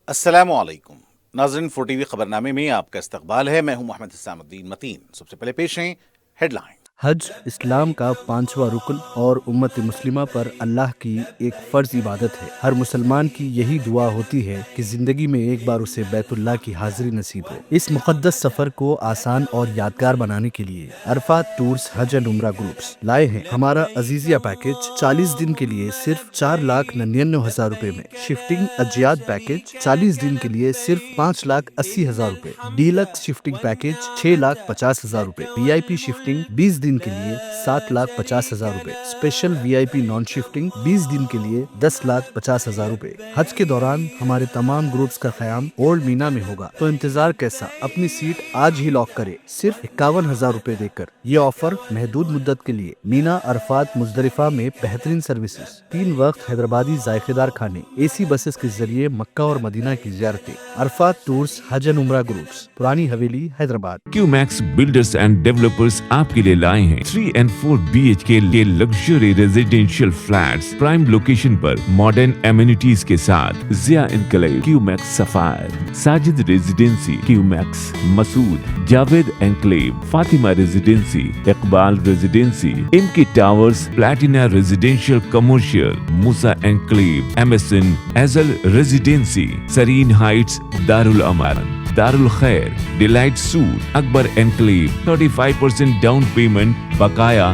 अस्सलामु अलैकुम नाज़रीन, 4 TV खबरनामे में आपका इस्तकबाल है। मैं हूं मोहम्मद हिसामुद्दीन मतीन। सबसे पहले पेश हैं हेडलाइन। हज इस्लाम का 5वां रुकन और उम्मत मुस्लिमा पर अल्लाह की एक फ़र्ज इबादत है। हर मुसलमान की यही दुआ होती है कि ज़िंदगी में एक बार उसे बैतुल्लाह की हाज़िरी नसीब हो। इस मुक़द्दस सफ़र को आसान और यादगार बनाने के लिए Arfat tours Hajj and Umrah groups लाए हैं हमारा अजीज़िया पैकेज 40 दिन के लिए सिर्फ 4,99,000 रुपए में, शिफ्टिंग अजियात पैकेज 40 दिन के लिए सिर्फ 5,80,000 रुपए, डीलक्स शिफ्टिंग पैकेज 6,50,000 रुपए, VIP शिफ्टिंग 20 दिन के लिए 7,50,000 रुपए, स्पेशल VIP नॉन शिफ्टिंग 20 दिन के लिए 10,50,000 रुपए। हज के दौरान हमारे तमाम ग्रुप्स का क़याम ओल्ड मीना में होगा, तो इंतजार कैसा, अपनी सीट आज ही लॉक करे सिर्फ 51,000 रुपए देकर। ये ऑफर महदूद मुद्दत के लिए। मीना, अरफात, मुज़दलिफ़ा में बेहतरीन सर्विसेज, 3 वक्त हैदराबादी जायकेदार खाने, AC बसेस के जरिए मक्का और मदीना की ज़ियारतें। Arafat tours Hajj and Umrah groups, Purani Haveli, Hyderabad. QMax builders and developers आपके लिए लाए हैं 3 and 4 BHK के luxury residential flats prime location पर मॉडर्न एमिनिटीज के साथ। Zia enclave, QMax sapphire, Sajid residency, QMax Masood, Javed enclave, Fatima residency, Iqbal residency, इनकी towers, platina residential commercial, Musa enclave, MSN एजल residency, Sareen heights, Darul Aman, Darul Khair, delight suite, Akbar enclave, 35% down payment, बकाया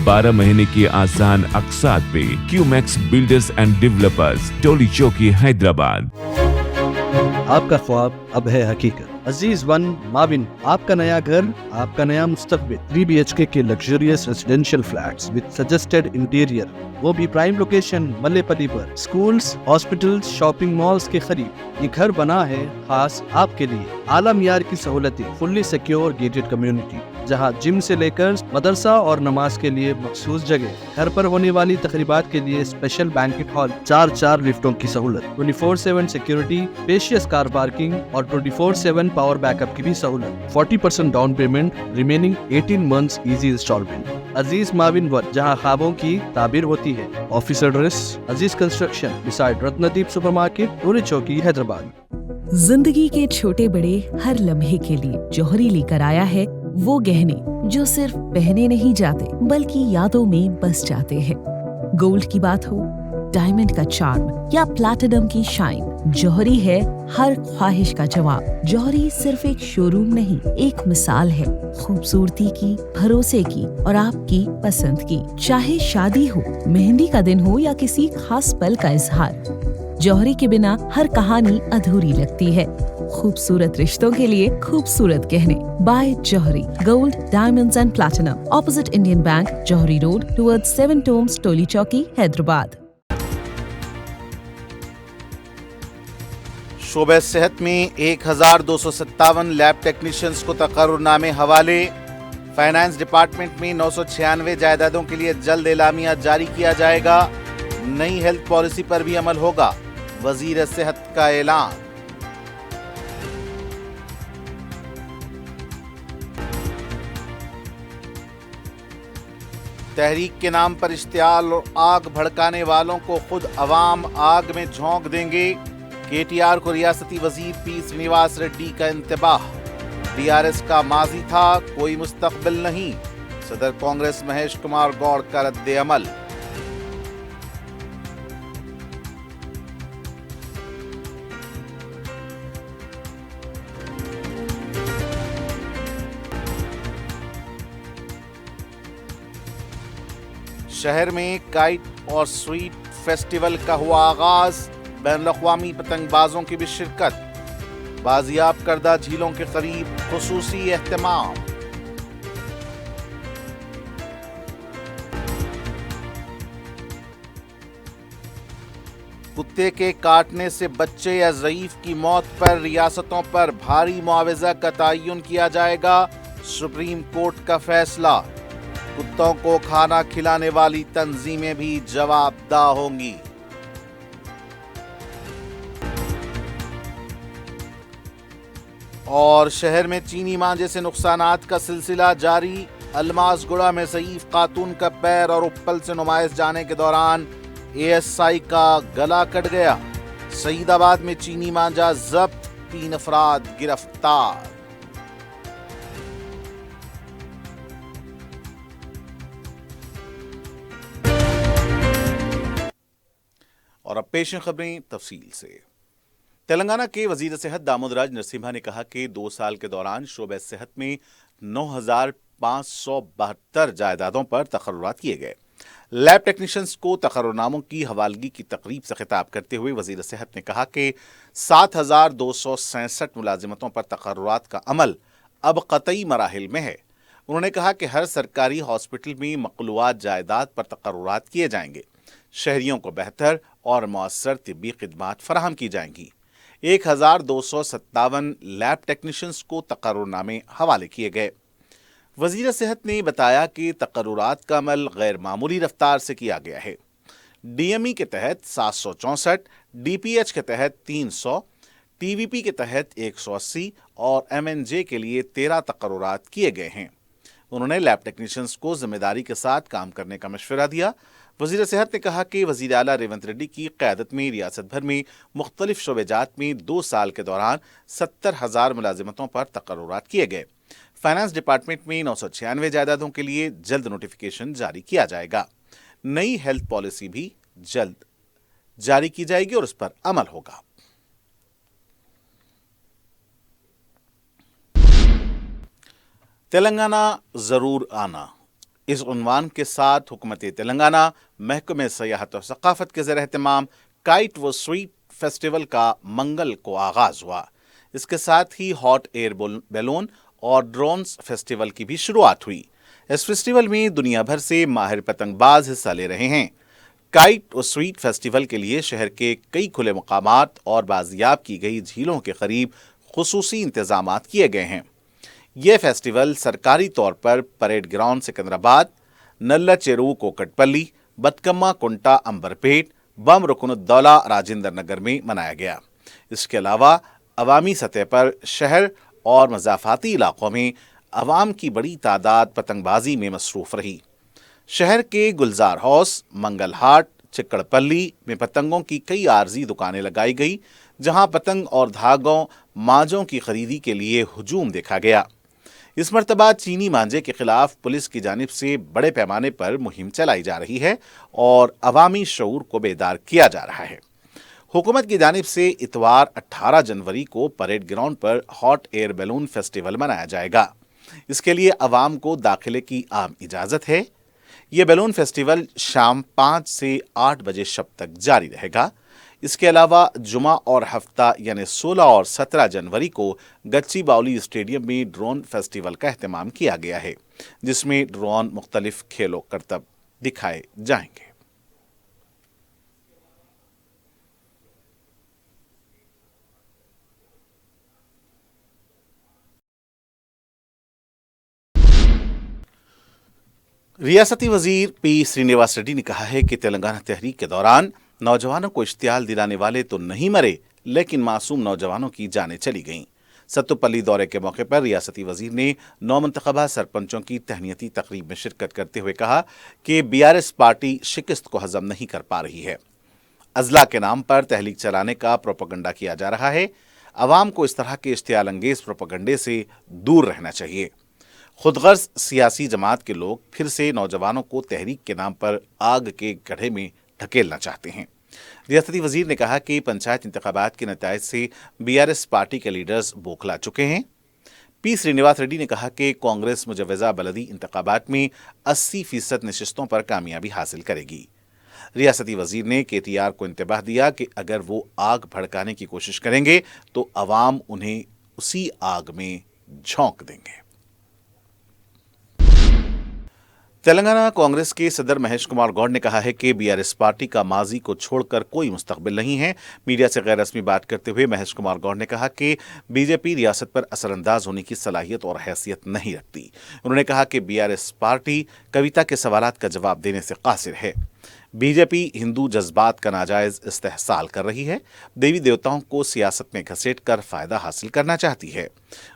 12 महीने की आसान अक़सात पे। QMax builders and developers, Toli Chowki, Hyderabad. आपका ख्वाब अब है हकीकत। अजीज वन माविन, आपका नया घर, आपका नया मुस्तकबिल। 3 BHK के luxurious residential flats with suggested interior, वो भी प्राइम लोकेशन मल्लेपल्ली पर। स्कूल्स, हॉस्पिटल्स, शॉपिंग मॉल्स के करीब ये घर बना है खास आपके लिए। आला मियार की सहूलतें, फुल्ली सिक्योर गेटेड कम्युनिटी, जहां जिम से लेकर मदरसा और नमाज के लिए मखसूस जगह। घर पर होने वाली तकरीबात के लिए स्पेशल बैंकेट हॉल, 4 लिफ्टों की सहूलत, 24/7 सिक्योरिटी, स्पेशियस कार पार्किंग और 24/7 पावर बैकअप की भी सहूलत। 40% down payment, remaining 18 months easy installment. Aziz माविन वन, जहां ख्वाबों की ताबीर होती है। Office address Aziz construction beside Ratnadeep supermarket, Toli Chowki, Hyderabad. जिंदगी के छोटे बड़े हर लम्हे के लिए जौहरी लेकर आया है वो गहने जो सिर्फ पहने नहीं जाते बल्कि यादों में बस जाते हैं। गोल्ड की बात हो, डायमंड का चार्म या प्लैटिनम की शाइन, जौहरी है हर ख्वाहिश का जवाब। जौहरी सिर्फ एक शोरूम नहीं, एक मिसाल है खूबसूरती की, भरोसे की और आपकी पसंद की। चाहे शादी हो, मेहंदी का दिन हो या किसी खास पल का इजहार, जौहरी के बिना हर कहानी अधूरी लगती है। खूबसूरत रिश्तों के लिए खूबसूरत गहने by Jauhari, gold, diamonds and platinum, opposite Indian Bank, Jauhari road, towards 7 tombs, Toli Chowki, Hyderabad. शोबे सेहत में 1,257 लैब टेक्नीशियंस को तकर्रुरनामे हवाले। फाइनेंस डिपार्टमेंट में 996 जायदादों के लिए जल्द एलामिया जारी किया जाएगा। नई हेल्थ पॉलिसी पर भी अमल होगा, वजीर सेहत का ऐलान। तहरीक के नाम पर इश्तियाल और आग भड़काने वालों को खुद अवाम आग में झोंक देंगे। KTR को रियासती वजीर P श्रीनिवास रेड्डी का इंतबाह। DRS का माजी था, कोई मुस्तकबिल नहीं, सदर कांग्रेस महेश कुमार गौड़ का रद्द अमल। शहर में काइट और स्वीट फेस्टिवल का हुआ आगाज। बैनुल-अक़वामी पतंगबाजों की भी शिरकत। बाजियाब करदा झीलों के करीब खुसूसी एहतमाम। कुत्ते के काटने से बच्चे या ज़ईफ की मौत पर रियासतों पर भारी मुआवजा का तयन किया जाएगा, सुप्रीम कोर्ट का फैसला। कुत्तों को खाना खिलाने वाली तंजीमें भी जवाबदा होंगी। और शहर में चीनी मांझे से नुकसानात का सिलसिला जारी। अलमासगुड़ा में ज़ईफ खातून का पैर और उप्पल से नुमाइश जाने के दौरान ASI का गला कट गया। सईद आबाद में चीनी मांझा जब्त, 3 अफराद गिरफ्तार। और अब पेश हैं खबरें तफसील से। तेलंगाना के वजीर सेहत दामोदराज नरसिम्हा ने कहा कि 2 साल के दौरान शोबे सेहत में 9,572 जायदादों पर तकर्रुरात किए गए। लैब टेक्नीशियंस को तकर्रुरनामों की हवालगी की तकरीब से खिताब करते हुए वजीर सेहत ने कहा कि 7,267 मुलाजिमतों पर तकर्रुरात का अमल अब कतई मराहिल में है। उन्होंने कहा कि हर सरकारी हॉस्पिटल में मक़लूआत जायदाद पर तकर्रुरात किए जाएंगे। शहरियों को बेहतर और मौसर तिब्बी खिदमात फराहम की जाएंगी। 1,257 लैब टेक्नीशियंस को तकर्रुरनामे हवाले किए गए। वजीर सेहत ने बताया कि तकर्रुरात का अमल गैर मामूली रफ्तार से किया गया है। डीएमई के तहत 764, डीपीएच के तहत 300, टीवीपी के तहत 180 और एमएनजे के लिए 13 तकर्रुरात किए गए हैं। उन्होंने लैब टेक्नीशियंस को जिम्मेदारी के साथ काम करने का मशवरा दिया। वजीर सेहत ने कहा कि वजीर आला रेवंत रेड्डी की क़यादत में रियासत भर में मुख्तलिफ शोबेजात में 2 साल के दौरान 70,000 मुलाजिमतों पर तकर्रुरात किए गए। फाइनेंस डिपार्टमेंट में 996 जायदादों के लिए जल्द नोटिफिकेशन जारी किया जाएगा। नई हेल्थ पॉलिसी भी जल्द जारी की जाएगी और उस पर अमल होगा। तेलंगाना जरूर आना, इस उन्वान के साथ हुकूमत तेलंगाना महकमे सयाहत और सकाफत के ज़ेर एहतमाम काइट व स्वीट फेस्टिवल का मंगल को आगाज हुआ। इसके साथ ही हॉट एयर बैलून और ड्रोन्स फेस्टिवल की भी शुरुआत हुई। इस फेस्टिवल में दुनिया भर से माहिर पतंगबाज हिस्सा ले रहे हैं। काइट और स्वीट फेस्टिवल के लिए शहर के कई खुले मकामात और बाजियाब की गई झीलों के करीब खुसूसी इंतजामात किए गए हैं। यह फेस्टिवल सरकारी तौर पर परेड ग्राउंड सिकंदराबाद, नल्ला चेरू कोकटपल्ली, बतकम्मा कुंटा अंबरपेट, बम रुकनुद्दौला राजेंद्र नगर में मनाया गया। इसके अलावा अवामी सतह पर शहर और मज़ाफ़ाती इलाकों में अवाम की बड़ी तादाद पतंगबाजी में मसरूफ़ रही। शहर के गुलजार हाउस, मंगल हाट, चिक्कड़पल्ली में पतंगों की कई आर्जी दुकानें लगाई गई, जहां पतंग और धागों मांझों की खरीदी के लिए हुजूम देखा गया। इस मरतबा चीनी मांझे के खिलाफ पुलिस की जानिब से बड़े पैमाने पर मुहिम चलाई जा रही है और अवामी शऊर को बेदार किया जा रहा है। हुकूमत की जानिब से इतवार 18 जनवरी को परेड ग्राउंड पर हॉट एयर बैलून फेस्टिवल मनाया जाएगा। इसके लिए अवाम को दाखिले की आम इजाज़त है। यह बैलून फेस्टिवल शाम 5 से 8 बजे शब तक जारी रहेगा। इसके अलावा जुमा और हफ्ता यानी 16 और 17 जनवरी को गच्ची बाउली स्टेडियम में ड्रोन फेस्टिवल का एहतमाम किया गया है, जिसमें ड्रोन मुख्तलिफ खेलों करतब दिखाए जाएंगे। रियासती वजीर पी श्रीनिवास रेड्डी ने कहा है कि तेलंगाना तहरीक के दौरान नौजवानों को इश्तियाल दिलाने वाले तो नहीं मरे, लेकिन मासूम नौजवानों की जानें चली गईं। सत्तुपल्ली दौरे के मौके पर रियासती वजीर ने नौमंतखबा सरपंचों की तहनीती तकरीब में शिरकत करते हुए कहा कि बीआरएस पार्टी शिकस्त को हजम नहीं कर पा रही है। अजला के नाम पर तहलीक चलाने का प्रोपेगेंडा किया जा रहा है। अवाम को इस तरह के इश्तियाल अंगेज प्रोपेगेंडे से दूर रहना चाहिए। खुदगर्ज सियासी जमात के लोग फिर से नौजवानों को तहरीक के नाम पर आग के गड्ढे में ढकेलना चाहते हैं। रियासती वजीर ने कहा कि पंचायत इंतखाबात के नतायज से बीआरएस पार्टी के लीडर्स बौखला चुके हैं। पी श्रीनिवास रेड्डी ने कहा कि कांग्रेस मुजव्वजा बलदी इंतखाबात में 80% नशिस्तों पर कामयाबी हासिल करेगी। रियासती वजीर ने केटीआर को इंतबाह दिया कि अगर वो आग भड़काने की कोशिश करेंगे तो अवाम उन्हें उसी आग में झोंक देंगे। तेलंगाना कांग्रेस के सदर महेश कुमार गौड़ ने कहा है कि बीआरएस पार्टी का माजी को छोड़कर कोई मुस्तकबिल नहीं है। मीडिया से गैर रस्मी बात करते हुए महेश कुमार गौड़ ने कहा कि बीजेपी रियासत पर असरअंदाज होने की सलाहियत और हैसियत नहीं रखती। उन्होंने कहा कि बीआरएस पार्टी कविता के सवालात का जवाब देने से कासिर है। बीजेपी हिंदू जज्बात का नाजायज इस्तेहसाल कर रही है, देवी देवताओं को सियासत में घसीट कर फायदा हासिल करना चाहती है।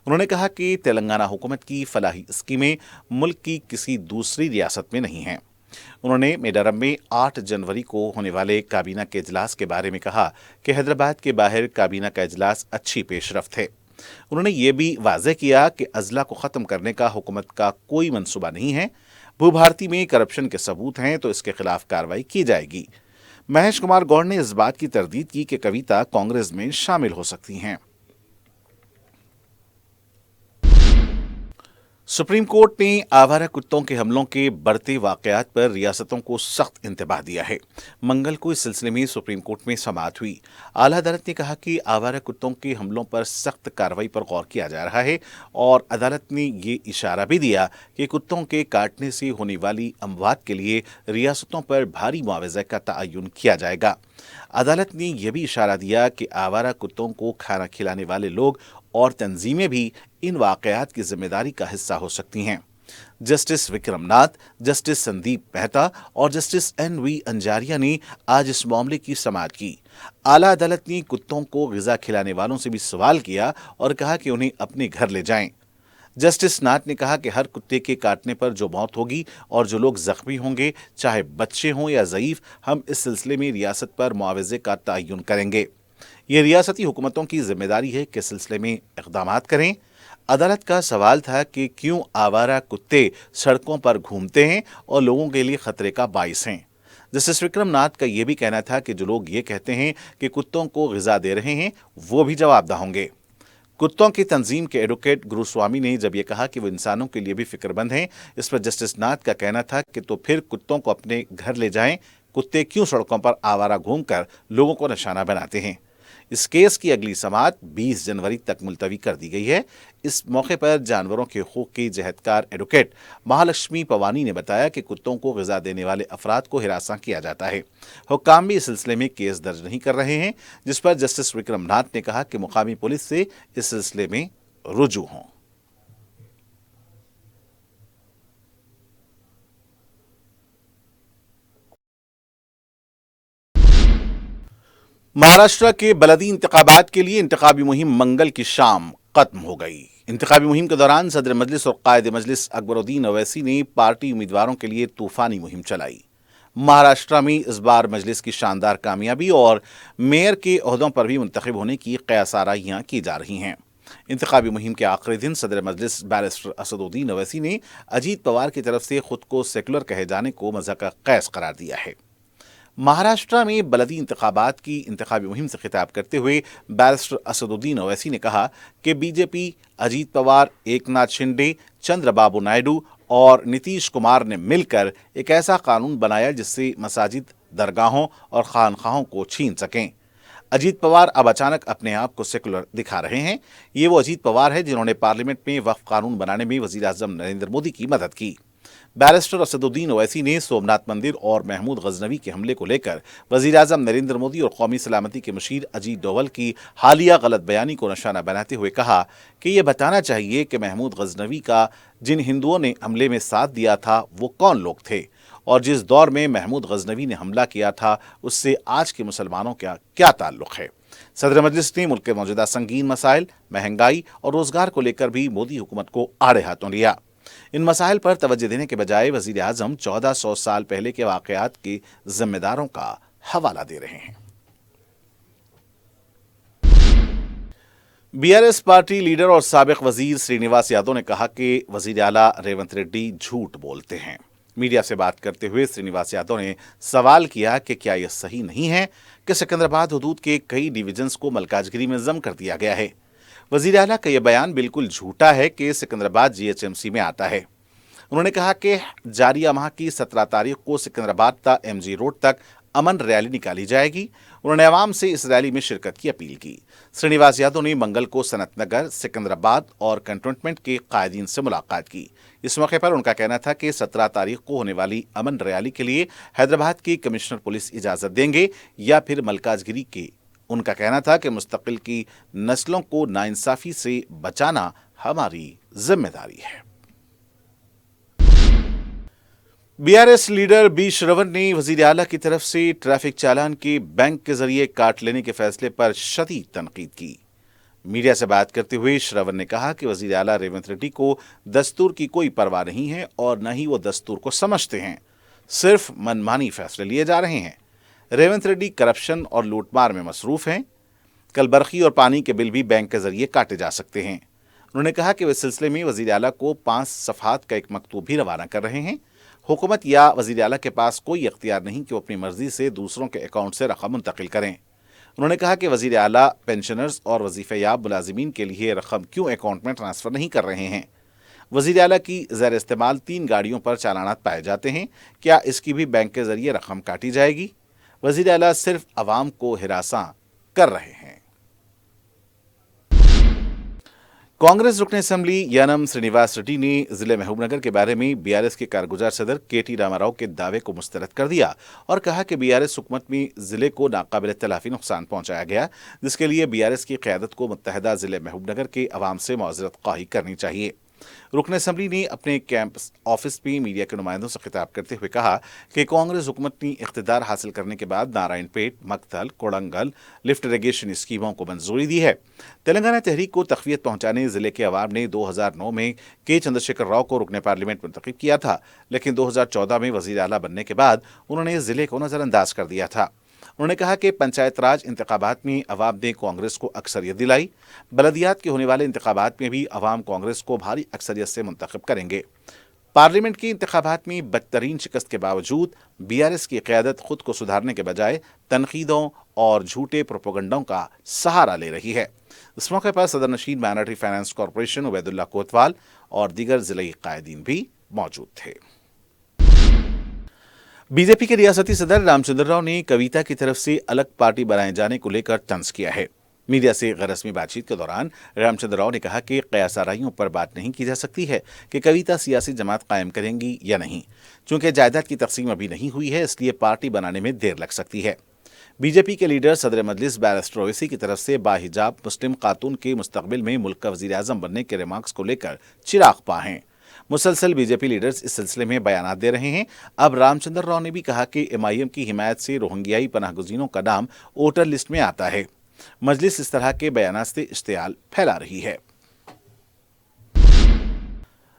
उन्होंने कहा कि तेलंगाना हुकूमत की फलाही स्कीमें मुल्क की किसी दूसरी रियासत में नहीं हैं। उन्होंने मेडारम में 8 जनवरी को होने वाले काबीना के इजलास के बारे में कहा कि हैदराबाद के बाहर काबीना का इजलास अच्छी पेशरफ्त है। उन्होंने ये भी वाज़ेह किया कि अजला को ख़त्म करने का हुकूमत का कोई मंसूबा नहीं है। भूभारती में करप्शन के सबूत हैं तो इसके खिलाफ कार्रवाई की जाएगी। महेश कुमार गौड़ ने इस बात की तरदीद की कि कविता कांग्रेस में शामिल हो सकती हैं। सुप्रीम कोर्ट ने आवारा कुत्तों के हमलों के बढ़ते वाकयात पर रियासतों को सख्त इंतबाह दिया है। मंगल को इस सिलसिले में सुप्रीम कोर्ट में समाअत हुई। आला अदालत ने कहा कि आवारा कुत्तों के हमलों पर सख्त कार्रवाई पर गौर किया जा रहा है और अदालत ने ये इशारा भी दिया कि कुत्तों के काटने से होने वाली अमवात के लिए रियासतों पर भारी मुआवजे का तयन किया जाएगा। अदालत ने यह भी इशारा दिया कि आवारा कुत्तों को खाना खिलाने वाले लोग और तंजीमें भी इन वाकयात की जिम्मेदारी का हिस्सा हो सकती हैं। जस्टिस विक्रम नाथ, जस्टिस संदीप मेहता और जस्टिस NV अंजारिया ने आज इस मामले की समाअत की। आला अदालत ने कुत्तों को ग़िज़ा खिलाने वालों से भी सवाल किया और कहा कि उन्हें अपने घर ले जाएं। जस्टिस नाथ ने कहा कि हर कुत्ते के काटने पर जो मौत होगी और जो लोग जख्मी होंगे, चाहे बच्चे हों या ज़ईफ, हम इस सिलसिले में रियासत पर मुआवजे का तयन करेंगे। ये रियासती हुकूमतों की जिम्मेदारी है कि सिलसिले में इक़दामात करें। अदालत का सवाल था कि क्यों आवारा कुत्ते सड़कों पर घूमते हैं और लोगों के लिए खतरे का बाइस हैं। जस्टिस विक्रम नाथ का यह भी कहना था कि जो लोग ये कहते हैं कि कुत्तों को ग़िज़ा दे रहे हैं, वो भी जवाबदेह होंगे। कुत्तों की तंजीम के एडवोकेट गुरुस्वामी ने जब ये कहा कि वो इंसानों के लिए भी फिक्रमंद हैं, इस पर जस्टिस नाथ का कहना था कि तो फिर कुत्तों को अपने घर ले जाएं। कुत्ते क्यों सड़कों पर आवारा घूमकर लोगों को निशाना बनाते हैं। इस केस की अगली समाअत 20 जनवरी तक मुलतवी कर दी गई है। इस मौके पर जानवरों के हकूक़ की जहदकार एडवोकेट महालक्ष्मी पवानी ने बताया कि कुत्तों को ग़िज़ा देने वाले अफराद को हिरासा किया जाता है। हुक्काम भी इस सिलसिले में केस दर्ज नहीं कर रहे हैं, जिस पर जस्टिस विक्रम नाथ ने कहा कि मुकामी पुलिस से इस सिलसिले में रुजू हों। महाराष्ट्र के बलदी इंतखाबात के लिए इंतखाबी मुहिम मंगल की शाम खत्म हो गई। इंतखाबी मुहिम के दौरान सदर मजलिस और कायद मजलिस अकबरुद्दीन अवैसी ने पार्टी उम्मीदवारों के लिए तूफानी मुहिम चलाई। महाराष्ट्र में इस बार मजलिस की शानदार कामयाबी और मेयर के ओहदों पर भी मुंतखब होने की क़यास आराइयां की जा रही हैं। इंतखाबी मुहिम के आखिरी दिन सदर मजलिस बैरिस्टर असदुद्दीन अवैसी ने अजीत पवार की तरफ से खुद को सेकुलर कहे जाने को मज़ाक़ क़ैस करार दिया है। महाराष्ट्र में बलदी इंतखाबात की इंतखाबी मुहिम से खिताब करते हुए बैरिस्टर असदुद्दीन अवैसी ने कहा कि बीजेपी, अजीत पवार, एकनाथ शिंदे, चंद्रबाबू नायडू और नीतीश कुमार ने मिलकर एक ऐसा कानून बनाया जिससे मसाजिद, दरगाहों और खानखाहों को छीन सकें। अजीत पवार अब अचानक अपने आप को सेकुलर दिखा रहे हैं। ये वो अजीत पवार है जिन्होंने पार्लियामेंट में वक्फ कानून बनाने में वज़ीर आज़म नरेंद्र मोदी की मदद की। बैरिस्टर असदुद्दीन ओवैसी ने सोमनाथ मंदिर और महमूद गजनवी के हमले को लेकर वज़ीर आज़म नरेंद्र मोदी और कौमी सलामती के मुशीर अजीत डोवल की हालिया गलत बयानी को निशाना बनाते हुए कहा कि यह बताना चाहिए कि महमूद गजनवी का जिन हिंदुओं ने हमले में साथ दिया था वो कौन लोग थे और जिस दौर में महमूद गजनवी ने हमला किया था उससे आज के मुसलमानों का क्या ताल्लुक़ है। सदर मजलिस ने मुल्क के मौजूदा संगीन मसाइल, महंगाई और रोजगार को लेकर भी मोदी हुकूमत को आड़े हाथों लिया। इन मसाइल पर तवज्जो देने के बजाय वज़ीर आज़म 1400 साल पहले के वाक़यात के जिम्मेदारों का हवाला दे रहे हैं। BRS पार्टी लीडर और साबिक वजीर श्रीनिवास यादव ने कहा कि वजीर आला रेवंत रेड्डी झूठ बोलते हैं। मीडिया से बात करते हुए श्रीनिवास यादव ने सवाल किया कि क्या यह सही नहीं है कि सिकंदराबाद हुदूद के कई डिवीजन्स को मलकाजगिरी में जम कर दिया गया है। वजीर आला का यह बयान बिल्कुल झूठा है कि सिकंदराबाद GHMC में आता है। उन्होंने कहा कि जारिया माह की 17 तारीख को सिकंदराबाद ता MG रोड तक अमन रैली निकाली जाएगी। उन्होंने अवाम से इस रैली में शिरकत की अपील की। श्रीनिवास यादव ने मंगल को सनत नगर, सिकंदराबाद और कंटोनमेंट के कायदीन से मुलाकात की। इस मौके पर उनका कहना था कि 17 तारीख को होने वाली अमन रैली के लिए हैदराबाद के कमिश्नर पुलिस इजाज़त देंगे या फिर मलकाजगिरी के। उनका कहना था कि मुस्तकिल की नस्लों को नाइंसाफी से बचाना हमारी जिम्मेदारी है। BRS लीडर B श्रवण ने वजीर आला की तरफ से ट्रैफिक चालान के बैंक के जरिए काट लेने के फैसले पर शदीद तनकीद की। मीडिया से बात करते हुए श्रवण ने कहा कि वजीर आला रेवंत रेड्डी को दस्तूर की कोई परवाह नहीं है और न ही वो दस्तूर को समझते हैं। सिर्फ मनमानी फैसले लिए जा रहे हैं। रेवंत रेड्डी करप्शन और लूटमार में मसरूफ हैं। कल बरखी और पानी के बिल भी बैंक के जरिए काटे जा सकते हैं। उन्होंने कहा कि वे इस सिलसिले में वजीर आला को 5 सफ़हात का एक मकतूब भी रवाना कर रहे हैं। हुकूमत या वजीर आला के पास कोई इख्तियार नहीं कि वो अपनी मर्जी से दूसरों के अकाउंट से रकम मुंतकिल करें। उन्होंने कहा कि वजीर आला पेंशनर्स और वजीफेयाब मुलाजिमीन के लिए रकम क्यों अकाउंट में ट्रांसफ़र नहीं कर रहे हैं। वजीर आला की ज़ैर इस्तेमाल 3 गाड़ियों पर चालानात पाए जाते हैं, क्या इसकी भी बैंक के जरिए रकम काटी जाएगी? वजीर आला सिर्फ अवाम को हिरासा कर रहे हैं। कांग्रेस रुकन असेंबली यानम श्रीनिवास रेड्डी ने जिले महबूबनगर के बारे में बीआरएस के कारगुजार सदर केटी रामाराव के दावे को मुस्तरद कर दिया और कहा कि बीआरएस हुकूमत में जिले को नाकाबिल तलाफी नुकसान पहुंचाया गया, जिसके लिए बीआरएस की क़यादत को मुत्तहदा जिले महबूबनगर के अवाम से मुआज़रत ख़्वाही करनी चाहिए। रुकन असेंबली ने अपने कैंप ऑफिस में मीडिया के नुमाइंदों से खिताब करते हुए कहा कि कांग्रेस हुकूमत ने इख्तिदार हासिल करने के बाद नारायणपेट, मकतल, कोड़ंगल लिफ्ट इरिगेशन स्कीमों को मंजूरी दी है। तेलंगाना तहरीक को तक़वियत पहुंचाने जिले के अवाम ने 2009 में के चंद्रशेखर राव को रुकने पार्लियामेंट मुंतखब किया था, लेकिन 2014 में वज़ीर आला बनने के बाद उन्होंने जिले को नज़रअंदाज कर दिया था। उन्होंने कहा कि पंचायत राज इंतखाबात में अवाम ने कांग्रेस को अक्सरियत दिलाई। बलदियात के होने वाले इंतखाबात में भी अवाम कांग्रेस को भारी अक्सरियत से मुंतखब करेंगे। पार्लियामेंट की इंतखाबात में बदतरीन शिकस्त के बावजूद बीआरएस की क़यादत खुद को सुधारने के बजाय तनकीदों और झूठे प्रोपोगंडों का सहारा ले रही है। इस मौके पर सदर नशीन माइनॉरिटी फाइनेंस कॉरपोरेशन उबैदुल्लाह कोतवाल और दीगर जिले कायदीन भी मौजूद थे। बीजेपी के रियासती सदर रामचंद्र राव ने कविता की तरफ से अलग पार्टी बनाए जाने को लेकर तंज किया है। मीडिया से गैर रस्मी बातचीत के दौरान रामचंद्र राव ने कहा कि क़यासाराइयों पर बात नहीं की जा सकती है कि कविता सियासी जमात कायम करेंगी या नहीं। चूंकि जायदाद की तकसीम अभी नहीं हुई है, इसलिए पार्टी बनाने में देर लग सकती है। बीजेपी के लीडर सदर मजलिस बैरिस्टर ओवैसी की तरफ से बाहिजाब मुस्लिम खातून के मुस्तकबिल में मुल्क का वज़ीर आज़म बनने के रिमार्क्स को लेकर चिराग पा हैं। मुसलसल बीजेपी लीडर्स इस सिलसिले में बयानात दे रहे हैं। अब रामचंद्र राव ने भी कहा कि एमआईएम की हिमायत से रोहिंग्याई पनाहगुज़ीनों का नाम वोटर लिस्ट में आता है। मजलिस इस तरह के बयानात से इश्तियाल फैला रही है।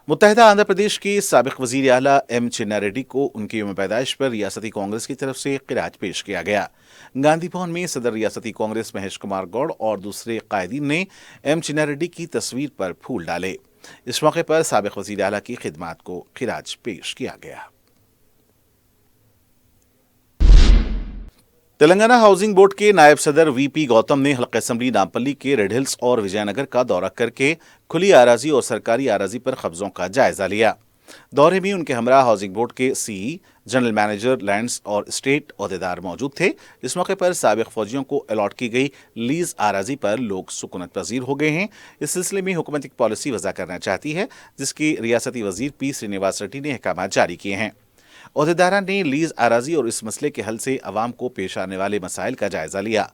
मुत्तहदा आंध्र प्रदेश के साबिक वज़ीर आला एम चिन्ना रेड्डी को उनकी यौम पैदाइश पर रियासती कांग्रेस की तरफ से ख़िराज पेश किया गया। गांधी भवन में सदर रियासती कांग्रेस महेश कुमार गौड़ और दूसरे कायदीन ने एम चिन्ना रेड्डी की तस्वीर पर फूल डाले। इस मौके पर साबिक वज़ीर आला की खिदमात को ख़िराज पेश किया गया। तेलंगाना हाउसिंग बोर्ड के नायब सदर वीपी गौतम ने हल्का असेंबली नामपल्ली के रेड हिल्स और विजयनगर का दौरा करके खुली आराजी और सरकारी आराजी पर कब्जों का जायजा लिया। दौरे में उनके हमरा हाउसिंग बोर्ड के सीई, जनरल मैनेजर लैंड्स और स्टेट ओहदेदार मौजूद थे। इस मौके पर साबिक फौजियों को अलॉट की गई लीज आराजी पर लोग सुकूनत पजीर हो गए हैं। इस सिलसिले में हुकूमत एक पॉलिसी वज़ा करना चाहती है, जिसकी रियासती वजीर पी श्रीनिवास रेड्डी ने अहकाम जारी किए हैं। ओहदेदारान ने लीज आराजी और इस मसले के हल से अवाम को पेश आने वाले मसाइल का जायजा लिया।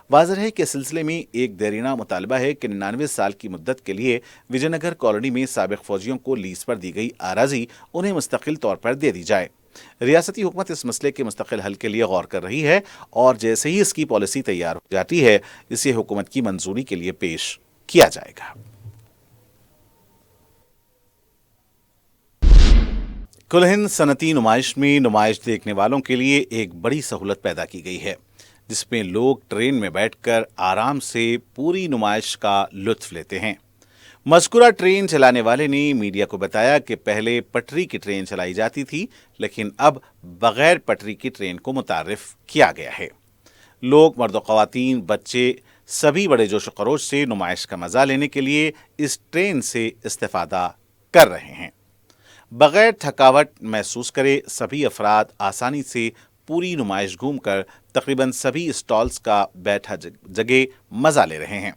वाज़ेह है कि सिलसिले में एक देरीना मुतालबा है कि 99 साल की मुद्दत के लिए विजयनगर कॉलोनी में साबिक फौजियों को लीज पर दी गई आराजी उन्हें मुस्तकिल तौर पर दे दी जाए। रियासती हुकूमत इस मसले के मुस्तकिल हल के लिए गौर कर रही है और जैसे ही इसकी पॉलिसी तैयार हो जाती है, इसे हुकूमत की मंजूरी के लिए पेश किया जाएगा। कुल हिंद सनती नुमाइश में नुमाइश देखने वालों के लिए एक बड़ी सहूलत पैदा की गई है, जिसमें लोग ट्रेन में बैठकर आराम से पूरी नुमाइश का लुत्फ लेते हैं। मज़कूरा ट्रेन चलाने वाले ने मीडिया को बताया कि पहले पटरी की ट्रेन चलाई जाती थी, लेकिन अब बगैर पटरी की ट्रेन को मुतारिफ किया गया है। लोग मर्द ख़वातीन, बच्चे सभी बड़े जोश खरोश से नुमाइश का मज़ा लेने के लिए इस ट्रेन से इस्तेफ़ादा कर रहे हैं। बगैर थकावट महसूस करे सभी अफराद आसानी से पूरी नुमाइश घूमकर तकरीबन सभी स्टॉल्स का बैठा जगह मज़ा ले रहे हैं।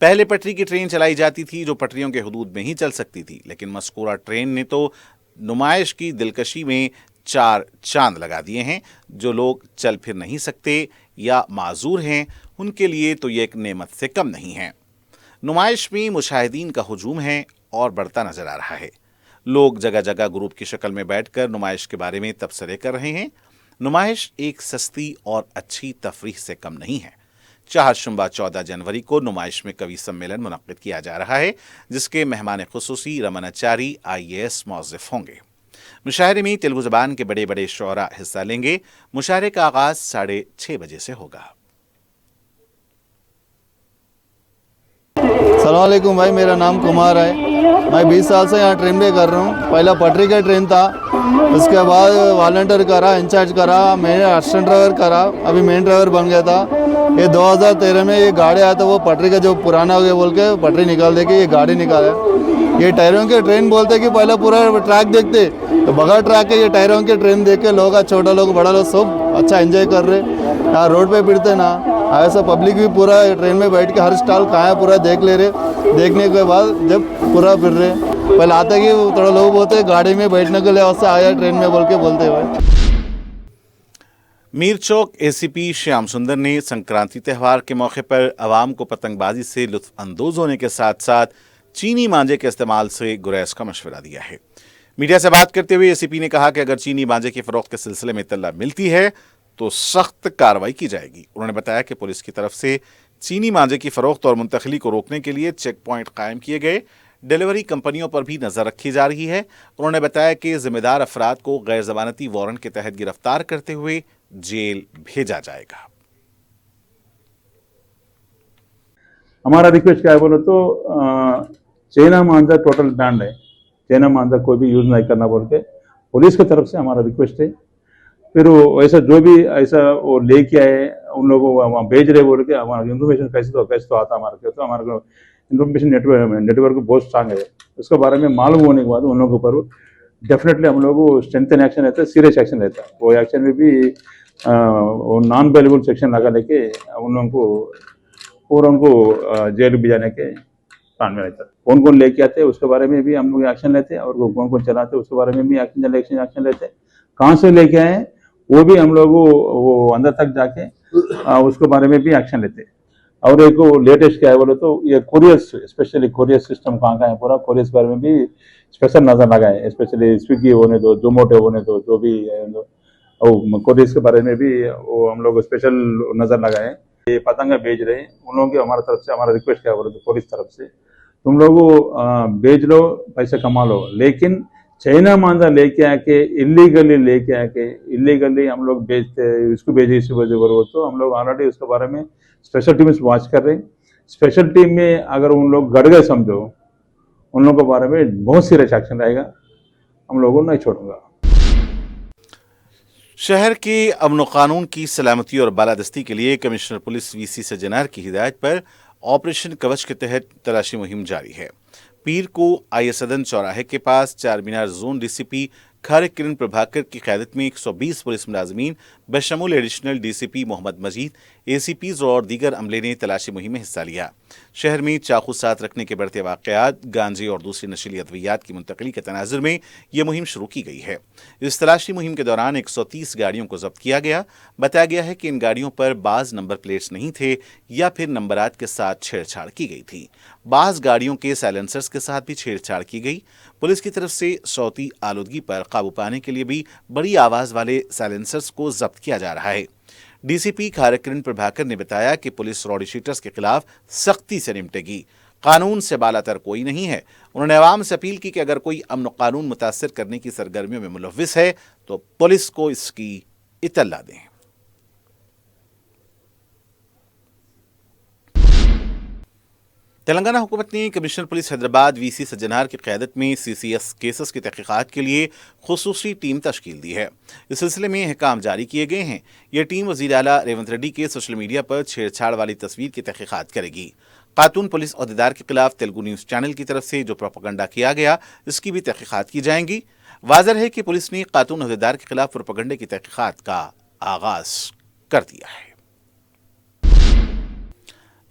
पहले पटरी की ट्रेन चलाई जाती थी जो पटरियों के हुदूद में ही चल सकती थी, लेकिन मज़कूरा ट्रेन ने तो नुमाइश की दिलकशी में 4 चांद लगा दिए हैं। जो लोग चल फिर नहीं सकते या माजूर हैं, उनके लिए तो ये एक नेमत से कम नहीं है। नुमाइश में मुशाहिदीन का हुजूम है और बढ़ता नजर आ रहा है। लोग जगह जगह ग्रुप की शक्ल में बैठकर नुमाइश के बारे में तबसरे कर रहे हैं। नुमाइश एक सस्ती और अच्छी तफरीह से कम नहीं है। चाहरशंबा 14 जनवरी को नुमाइश में कवि सम्मेलन मुनक्किद किया जा रहा है, जिसके मेहमान खुसूसी रमन आचारी IAS मौज़िफ़ होंगे। मुशायरे में तेलुगु जबान के बड़े बड़े शोरा हिस्सा लेंगे। मुशायरे का आगाज 6:30 बजे से होगा। अस्सलाम वालेकुम भाई, मेरा नाम कुमार है। मैं 20 साल से यहाँ ट्रेन में कर रहा हूँ। पहला पटरी का ट्रेन था, उसके बाद वॉलंटियर करा, इंचार्ज करा, मैं असिस्टेंट ड्राइवर करा, अभी मेन ड्राइवर बन गया था। ये 2013 में ये गाड़ी आया था, वो पटरी का जो पुराना हो गया बोल के पटरी निकाल दे के ये गाड़ी निकाला। ये टायरों के ट्रेन बोलते कि पहले पूरा ट्रैक देखते, तो बगैर ट्रैक के ये टायरों के ट्रेन देख के लोग, छोटा लोग बड़ा लोग सब अच्छा एंजॉय कर रहे। यहाँ रोड पे फिरते ना, ऐसा पब्लिक भी पूरा ट्रेन में बैठ के हर स्टॉल कहाँ है पूरा देख ले रहे। देखने के बाद जब पूरा फिर रहे, पहले आते कि थोड़ा लोग बोलते गाड़ी में बैठने के लिए उससे आया ट्रेन में बोल के बोलते हुए। मीर चौक एसीपी श्याम सुंदर ने संक्रांति त्यौहार के मौके पर आवाम को पतंगबाजी से लुत्फ अंदोज होने के साथ साथ चीनी मांझे के इस्तेमाल से गुरेज का मशवरा दिया है। मीडिया से बात करते हुए एसीपी ने कहा कि अगर चीनी मांझे की फरोख्त के सिलसिले में इत्तला मिलती है तो सख्त कार्रवाई की जाएगी। उन्होंने बताया कि पुलिस की तरफ से चीनी मांझे की फरोख्त और मुंतकली को रोकने के लिए चेक पॉइंट कायम किए गए। डिलीवरी कंपनियों पर भी नजर रखी जा रही है। उन्होंने बताया कि जिम्मेदार अफराद को गैर जमानती वारंट के तहत गिरफ्तार करते हुए जेल भेजा जाएगा। हमारा रिक्वेस्ट क्या है बोलो तो चाइना मांझा टोटल बैंड है। चाइना मांझा कोई भी यूज नहीं करना बोल के पुलिस की तरफ से हमारा रिक्वेस्ट है। फिर वो ऐसा जो भी ऐसा वो लेके आए उन लोगों को वहाँ भेज रहे बोल के हमारा इन्फॉर्मेशन कैसे तो आता हमारे को, तो हमारे को इन्फॉर्मेशन नेटवर्क बहुत स्ट्रांग है। उसके बारे में मालूम होने के बाद उन लोगों पर डेफिनेटली हम लोग स्ट्रेंथन एक्शन रहता है, सीरियस एक्शन रहता है। वो एक्शन में भी वो नॉन बेलेबल सेक्शन लगा लेके उन लोगों को पूरा उनको जेल भिजाने के प्लान में रहता है। कौन कौन लेके आते हैं उसके बारे में भी हम लोग एक्शन लेते हैं, और कौन कौन चलाते हैं उसके बारे में भी एक्शन लेते हैं। कहाँ से लेके आए वो भी हम लोग वो अंदर तक जाके उसके बारे में भी एक्शन लेते हैं। और एक लेटेस्ट क्या है बोले तो ये कोरियर, स्पेशली कोरियर सिस्टम कहाँ है पूरा कोरियर के बारे में भी स्पेशल नजर लगाए। स्पेशली स्विगी होने दो, जोमेटो होने दो, जो भी कोरियर के बारे में भी वो हम लोग स्पेशल नजर लगाए। ये पतंगा भेज रहे हैं उन लोगों की हमारी तरफ से हमारा रिक्वेस्ट क्या बोले तो पुलिस तरफ से तुम लोग भेज लो, पैसे कमा लो, लेकिन चाइना मांझा लेके आके इलीगली हम लोग बेचते इसको भेजे इसी वजह पर, तो हम लोग ऑलरेडी उसके बारे में स्पेशल टीम से वॉच कर रहे हैं। स्पेशल टीम में अगर उन लोग गड़ गए समझो, उन लोगों के बारे में बहुत सीरियस एक्शन रहेगा, हम लोगों को नहीं छोड़ूंगा। शहर के अमन कानून की सलामती और बालादस्ती के लिए कमिश्नर पुलिस वीसी सज्जनार की हिदायत पर ऑपरेशन कवच के तहत तलाशी मुहिम जारी है। पीर को आई सदन चौराहे के पास चार मीनार जोन डीसीपी खारिक किरण प्रभाकर की क़यादत में 120 पुलिस मुलाजमीन बशमूल एडिशनल डीसीपी मोहम्मद मजीद, एसीपीज और दीगर अमले ने तलाशी मुहिम में हिस्सा लिया। शहर में चाकू साथ रखने के बढ़ते वाक़यात, गांजे और दूसरी नशीली अद्वियात की मुंतकली के तनाजुर में यह मुहिम शुरू की गई है। इस तलाशी मुहिम के दौरान 130 गाड़ियों को जब्त किया गया। बताया गया है कि इन गाड़ियों पर बाज़ नंबर प्लेट्स नहीं थे या फिर नंबरात के साथ छेड़छाड़ की गई थी। बाज़ गाड़ियों के साइलेंसर्स के साथ भी छेड़छाड़ की गई। पुलिस की तरफ से सौती आलूदगी पर काबू पाने के लिए भी बड़ी आवाज वाले साइलेंसर्स को जब्त किया जा रहा है। डीसीपी खारिक किरण प्रभाकर ने बताया कि पुलिस रॉडी शीटर्स के खिलाफ सख्ती से निपटेगी। कानून से बालातर कोई नहीं है। उन्होंने आवाम से अपील की कि अगर कोई अमन कानून मुतासिर करने की सरगर्मियों में मुलव्विस है तो पुलिस को इसकी इत्तला दें। तेलंगाना हुकूमत ने commissioner police Hyderabad VC Sajjanar की क़यादत में सीसीएस केसेस की तहकीकात के लिए खुसूसी टीम तश्कील दी है। इस सिलसिले में अहकाम जारी किए गए हैं। यह टीम वज़ीर आला रेवंत रेड्डी के सोशल मीडिया पर छेड़छाड़ वाली तस्वीर की तहकीकात करेगी। खातून पुलिस अहदेदार के खिलाफ तेलुगु न्यूज़ चैनल की तरफ से जो प्रोपेगेंडा किया गया इसकी भी तहकीकात की जाएंगी। वाज़ेह है कि पुलिस ने खातून अहदेदार के खिलाफ प्रोपेगेंडे की तहकीकात का आगाज कर दिया है।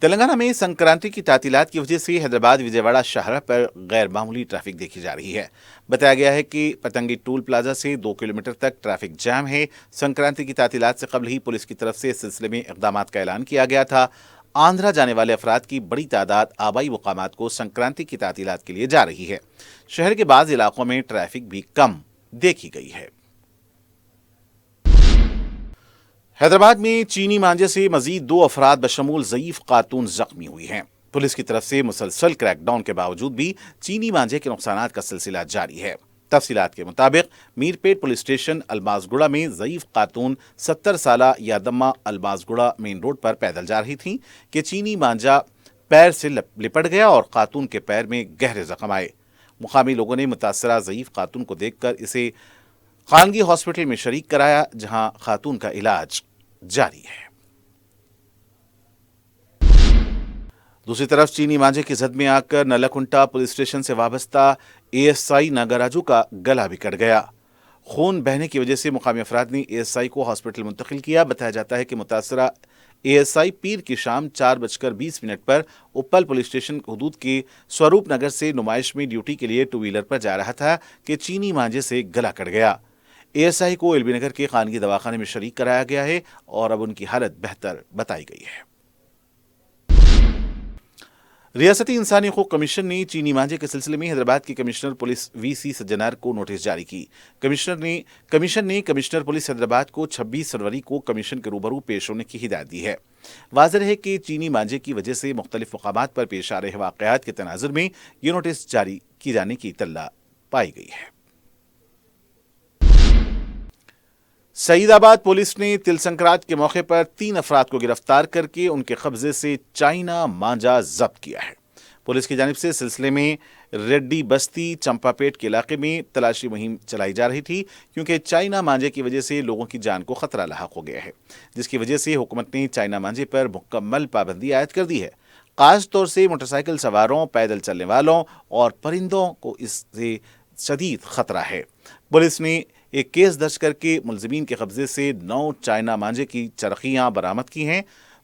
तेलंगाना में संक्रांति की तातीलात की वजह से हैदराबाद विजयवाड़ा शाहराह पर गैर मामूली ट्रैफिक देखी जा रही है। बताया गया है कि पतंगी टोल प्लाजा से 2 किलोमीटर तक ट्रैफिक जाम है। संक्रांति की तातीलात से कबल ही पुलिस की तरफ से इस सिलसिले में इक़दामात का ऐलान किया गया था। आंध्रा जाने वाले अफराद की बड़ी तादाद आबाई मुकामात को संक्रांति की तातीलात के लिए जा रही है। शहर के बाज़ इलाकों में ट्रैफिक भी कम देखी गई है। हैदराबाद में चीनी मांझे से मजीद 2 अफराद बशमूल ज़ईफ खातून जख्मी हुई हैं। पुलिस की तरफ से मुसलसल क्रैकडाउन के बावजूद भी चीनी मांझे के नुकसानात का सिलसिला जारी है। تفصیلات کے مطابق میرپیٹ پولیس اسٹیشن الماس گڑا میں ضعیف خاتون 70 سالہ یادمہ الماس گڑا مین روڈ پر پیدل جا رہی تھیں کہ چینی مانجا پیر سے لپٹ گیا اور خاتون کے پیر میں گہرے زخم آئے۔ مقامی لوگوں نے متاثرہ ضعیف خاتون کو دیکھ کر اسے خانگی ہاسپٹل میں شریک کرایا، جہاں خاتون کا علاج جاری ہے۔ دوسری طرف چینی مانجے کی زد میں آ کر نلکنٹا پولیس اسٹیشن سے وابستہ ASI ناگراجو کا گلا بھی کٹ گیا۔ خون بہنے کی وجہ سے مقامی افراد نے ASI کو ہاسپٹل منتقل کیا۔ بتایا جاتا ہے کہ متاثرہ ASI پیر کی شام 4:20 پر اپل پولیس اسٹیشن حدود کے سوروپ نگر سے نمائش میں ڈیوٹی کے لیے 2 ویلر پر جا رہا تھا کہ چینی مانجے سے گلا کٹ گیا۔ ASI کو ایل بی نگر کے خانگی دواخانے میں شریک کرایا گیا ہے اور اب ان کی حالت بہتر بتائی گئی ہے۔ ریاستی انسانی حقوق کمیشن نے چینی مانجے کے سلسلے میں حیدرآباد کے کمشنر پولیس VC سجنار کو نوٹس جاری کی۔ کمیشن نے کمشنر پولیس حیدرآباد کو 26 فروری کو کمیشن کے روبرو پیش ہونے کی ہدایت دی ہے۔ واضح رہے کہ چینی مانجے کی وجہ سے مختلف مقامات پر پیش آ رہے واقعات کے تناظر میں یہ نوٹس جاری کی جانے کی اطلاع پائی گئی ہے۔ سعید آباد پولیس نے تل سنکرانت کے موقع پر 3 افراد کو گرفتار کر کے ان کے قبضے سے چائنا مانجا ضبط کیا ہے۔ پولیس کی جانب سے سلسلے میں ریڈی بستی چمپا پیٹ کے علاقے میں تلاشی مہم چلائی جا رہی تھی، کیونکہ چائنا مانجے کی وجہ سے لوگوں کی جان کو خطرہ لاحق ہو گیا ہے، جس کی وجہ سے حکومت نے چائنا مانجے پر مکمل پابندی عائد کر دی ہے۔ خاص طور سے موٹر سائیکل سواروں، پیدل چلنے والوں اور پرندوں کو اس سے شدید خطرہ ہے۔ پولیس نے ایک کیس درج کر کے ملزمین کے قبضے سے 9 چائنا مانجے کی چرخیاں برآمد کی ہیں۔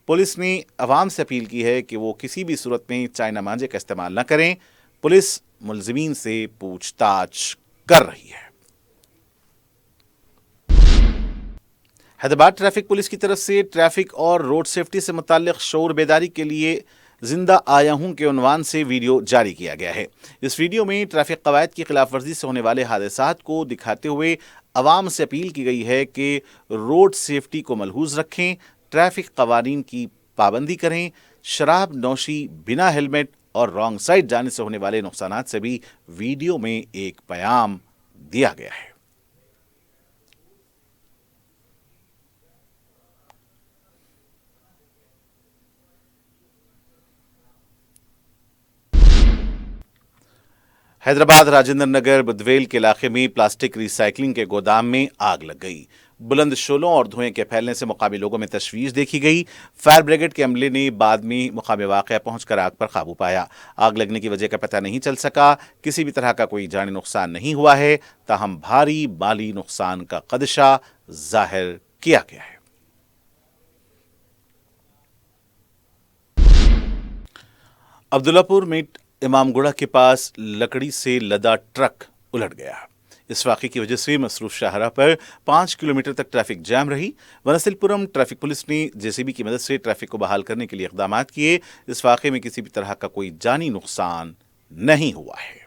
پولیس نے عوام سے اپیل کی ہے کہ وہ کسی بھی صورت میں چائنا مانجے کا استعمال نہ کریں۔ پولیس ملزمین سے پوچھ تاچھ کر رہی ہے۔ حیدرآباد ٹریفک پولیس کی طرف سے ٹریفک اور روڈ سیفٹی سے متعلق شعور بیداری کے لیے زندہ آیا ہوں کے عنوان سے ویڈیو جاری کیا گیا ہے۔ اس ویڈیو میں ٹریفک قواعد کی خلاف ورزی سے ہونے والے حادثات کو دکھاتے ہوئے عوام سے اپیل کی گئی ہے کہ روڈ سیفٹی کو ملحوظ رکھیں، ٹریفک قوانین کی پابندی کریں، شراب نوشی، بنا ہیلمٹ اور رانگ سائڈ جانے سے ہونے والے نقصانات سے بھی ویڈیو میں ایک پیام دیا گیا ہے۔ حیدرآباد راجندر نگر بدویل کے علاقے میں پلاسٹک ری سائیکلنگ کے گودام میں آگ لگ گئی۔ بلند شعلوں اور دھوئیں کے پھیلنے سے مقامی لوگوں میں تشویش دیکھی گئی۔ فائر بریگیڈ کے عملے نے بعد میں مقامی واقعہ پہنچ کر آگ پر قابو پایا۔ آگ لگنے کی وجہ کا پتہ نہیں چل سکا۔ کسی بھی طرح کا کوئی جانی نقصان نہیں ہوا ہے، تاہم بھاری مالی نقصان کا خدشہ ظاہر کیا گیا ہے۔ عبداللہ پور میں امام گڑھا کے پاس لکڑی سے لدا ٹرک الٹ گیا۔ اس واقعے کی وجہ سے مصروف شاہراہ پر 5 کلومیٹر تک ٹریفک جام رہی۔ ونسل پورم ٹریفک پولیس نے JCB کی مدد سے ٹریفک کو بحال کرنے کے لیے اقدامات کیے۔ اس واقعے میں کسی بھی طرح کا کوئی جانی نقصان نہیں ہوا ہے۔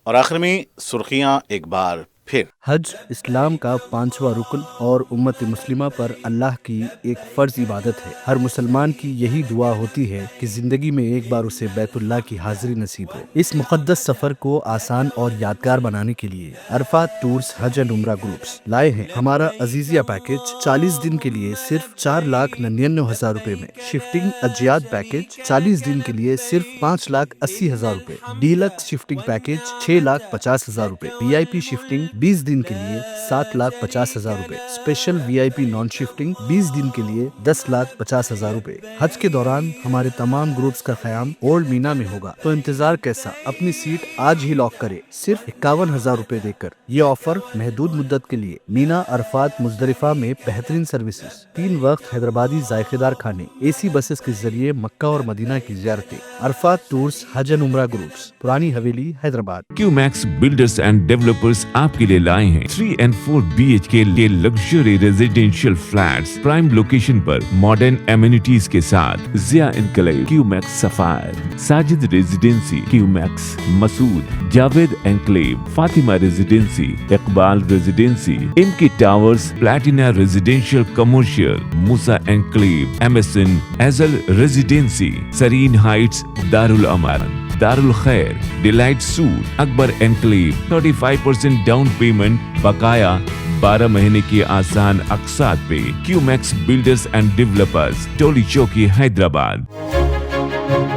اور آخر میں سرخیاں ایک بار پھر۔ حج اسلام کا 5واں رکن اور امت مسلمہ پر اللہ کی ایک فرض عبادت ہے۔ ہر مسلمان کی یہی دعا ہوتی ہے کہ زندگی میں ایک بار اسے بیت اللہ کی حاضری نصیب ہو۔ اس مقدس سفر کو آسان اور یادگار بنانے کے لیے Arafat tours Hajj and Umrah groups لائے ہیں ہمارا عزیزیہ پیکج 40 دن کے لیے صرف 4,99,000 روپے میں، شفٹنگ اجیاد پیکج 40 دن کے لیے صرف 5,80,000 روپے، ڈیلکس شفٹنگ پیکج 6,50,000 روپے، VIP شفٹنگ 20 دن کے لیے 7,50,000 روپے، اسپیشل VIP نان شفٹنگ 20 دن کے لیے 10,50,000 روپے۔ حج کے دوران ہمارے تمام گروپس کا قیام اولڈ مینا میں ہوگا، تو انتظار کیسا؟ اپنی سیٹ آج ہی لاک کرے صرف 51,000 روپے دے کر۔ یہ آفر محدود مدت کے لیے۔ مینا، عرفات، مزدلفہ میں بہترین سروسز، 3 وقت حیدرآبادی ذائقے دار کھانے، AC بسز کے ذریعے مکہ اور مدینہ کی زیارتیں۔ Arafat tours Hajj and Umrah groups, Purani Haveli, Hyderabad. QMax builders and developers آپ کے لیے لائے ہیں 3 and 4 BHK کے luxury residential flats prime location پر ماڈرن ایمینٹیز کے ساتھ۔ Zia enclave, QMax sapphire, Sajid residency, QMax Masood, Javed enclave, Fatima residency, Iqbal residency, MK towers, platina residential commercial, Musa enclave, MSN ایزل ریزیڈینسی، سرین ہائٹس، دارالامارن۔ Darul Khair, delight suite, Akbar enclave, 35% down payment बकाया 12 महीने की आसान अकसात पे। QMax builders and developers, Toli Chowki, Hyderabad.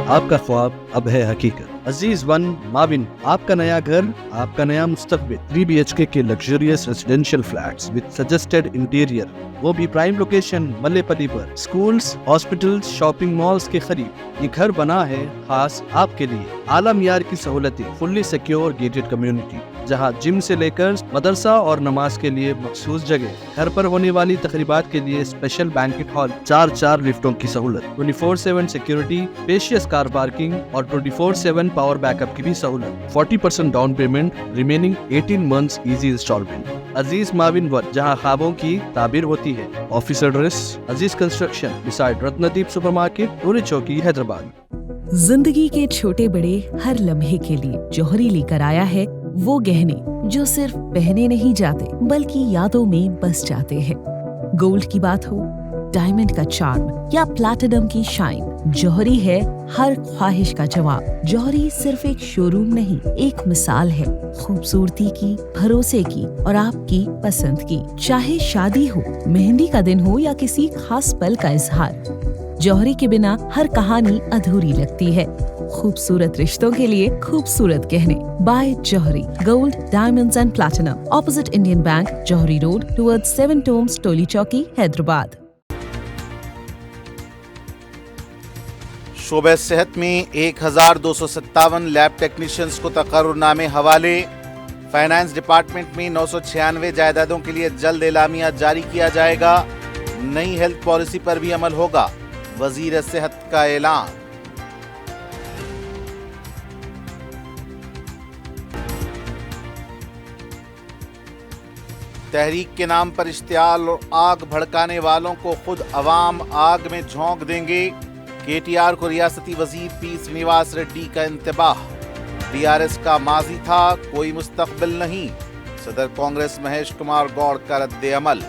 आपका ख्वाब अब है हकीकत। अजीज वन माविन, आपका नया घर, आपका नया मुस्तकबिल। 3 BHK के luxurious residential flats with suggested interior, वो भी प्राइम लोकेशन मल्लेपल्ली पर। स्कूल्स, हॉस्पिटल्स, शॉपिंग मॉल्स के करीब ये घर बना है खास आपके लिए। आला मियार की सहूलतें, फुल्ली सिक्योर गेटेड कम्युनिटी जहां जिम से लेकर मदरसा और नमाज के लिए मखसूस जगह। घर पर होने वाली तकरीबात के लिए स्पेशल बैंकेट हॉल, 4 लिफ्टों की सहूलत, 24/7 सिक्योरिटी, स्पेशियस कार पार्किंग और 24/7 पावर बैकअप की भी सहूलत। 40% down payment, remaining 18 months easy installment. Aziz माविन वन, जहां ख्वाबों की ताबीर होती है। Office address Aziz construction beside Ratnadeep supermarket, Toli Chowki, Hyderabad. जिंदगी के छोटे बड़े हर लम्हे के लिए जौहरी लेकर आया है वो गहने जो सिर्फ पहने नहीं जाते बल्कि यादों में बस जाते हैं। गोल्ड की बात हो, डायमंड का चार्म या प्लैटिनम की शाइन, जौहरी है हर ख्वाहिश का जवाब। जौहरी सिर्फ एक शोरूम नहीं, एक मिसाल है खूबसूरती की, भरोसे की और आपकी पसंद की। चाहे शादी हो, मेहंदी का दिन हो या किसी खास पल का इजहार, जौहरी के बिना हर कहानी अधूरी लगती है। खूबसूरत रिश्तों के लिए खूबसूरत गहने by Jauhari. Gold, diamonds and platinum, opposite Indian Bank, Jauhari road, towards 7 tombs, Toli Chowki, Hyderabad. शोबे सेहत में 1257 लैब टेक्नीशियंस को तकर्रुरनामे हवाले। फाइनेंस डिपार्टमेंट में 996 जायदादों के लिए जल्द एलामिया जारी किया जाएगा। नई हेल्थ पॉलिसी पर भी अमल होगा, वजीर सेहत का ऐलान। तहरीक के नाम पर इश्तियाल और आग भड़काने वालों को खुद अवाम आग में झोंक देंगे। केटीआर को रियासती वजीर पी श्रीनिवास रेड्डी का इंतबाह। डीआरएस का माजी था, कोई मुस्तकबिल नहीं। सदर कांग्रेस महेश कुमार गौड़ का रद्द अमल।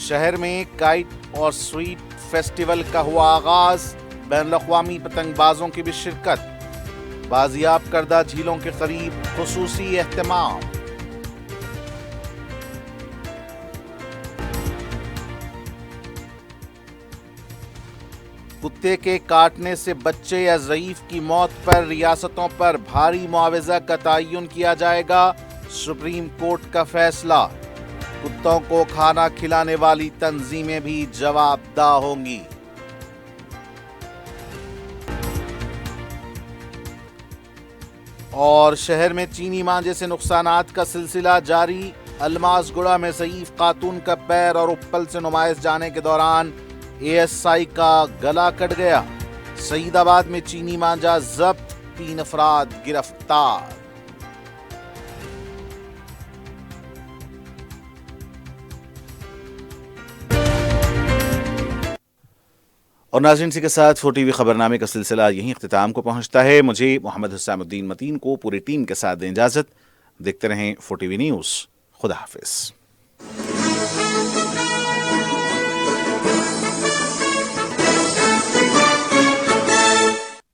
शहर में काइट और स्वीट फेस्टिवल का हुआ आगाज। बैनुल-अक़वामी पतंगबाजों की भी शिरकत। बाजियाब करदा झीलों के करीब खुसूसी एहतमाम। कुत्ते के काटने से बच्चे या ज़ईफ की मौत पर रियासतों पर भारी मुआवजा का तयन किया जाएगा। सुप्रीम कोर्ट का फैसला। कुत्तों को खाना खिलाने वाली तंजीमें भी जवाबदाह होंगी। और शहर में चीनी मांझे से नुकसानात का सिलसिला जारी। अलमासगुड़ा में ज़ईफ खातून का पैर और उप्पल से नुमाइश जाने के दौरान एएसआई का गला कट गया। सईदाबाद में चीनी मांझा जब्त, 3 अफराद गिरफ्तार। और नाज़रीन, इसी के साथ 4TV खबरनामे का सिलसिला यहीं इख्तिताम को पहुंचता है। मुझे मोहम्मद हुसैनुद्दीन मतीन को पूरी टीम के साथ दें इजाज़त। देखते रहें 4TV न्यूज़। खुदा हाफिज़।